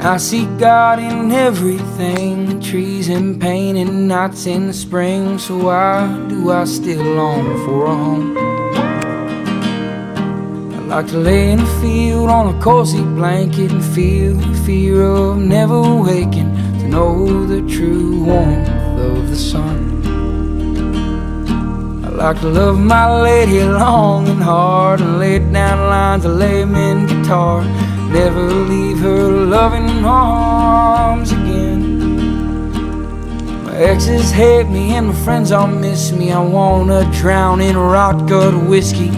I see God in everything, trees in pain and nights in the spring. So why do I still long for a home? I like to lay in the field on a cozy blanket and feel the fear of never waking, to know the true warmth of the sun. I like to love my lady long and hard, and lay down lines of layman guitar, never leave her loving arms again. My exes hate me and my friends all miss me. I wanna drown in rock gut whiskey,